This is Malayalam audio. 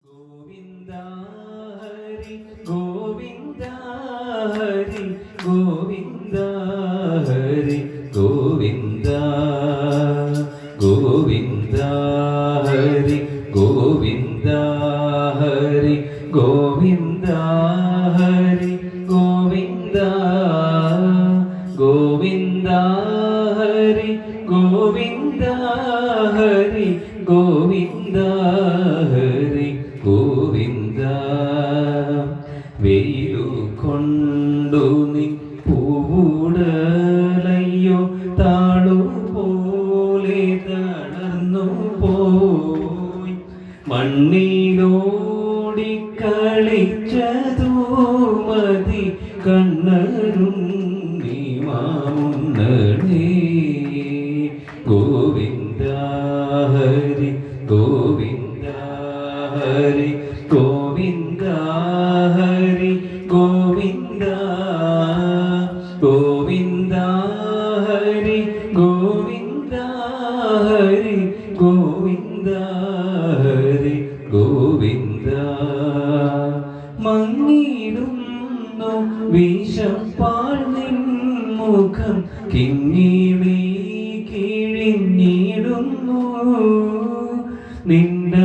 ഗോവിന്ദ ഹരി ഗോവിന്ദ ഹരി ഗോവിന്ദ ഹരി ഗോവിന്ദ ഗോവിന്ദ ഹരി ഗോവിന്ദ ഹരി ഗോവിന്ദ ഹരി ഗോവിന്ദ ഗോവിന്ദ ഹരി ഗോവിന്ദ ഹരി ഗോവിന്ദ ഹരി ഗോവിന്ദ വെയിലു കൊണ്ടു നീ പൂവുടലയ്യോ താളു പോലെ തളർന്നു പോയി മണ്ണിലോടി കളിച്ചതു മതി കണ്ണരും നീ മാമുന്നേ ഗോവിന്ദ ഹരി ഗോവിന്ദ ഹരി ഗോവിന്ദ ഹരി ഗോവിന്ദ ഗോവിന്ദ ഹരി ഗോവിന്ദ ഹരി ഗോവിന്ദ ഹരി ഗോവിന്ദ മങ്ങിടുന്നു വിഷപ്പാൽ നിൻ മുഖം കിങ്ങിണി കിഴിഞ്ഞിടുന്നു നിന്റെ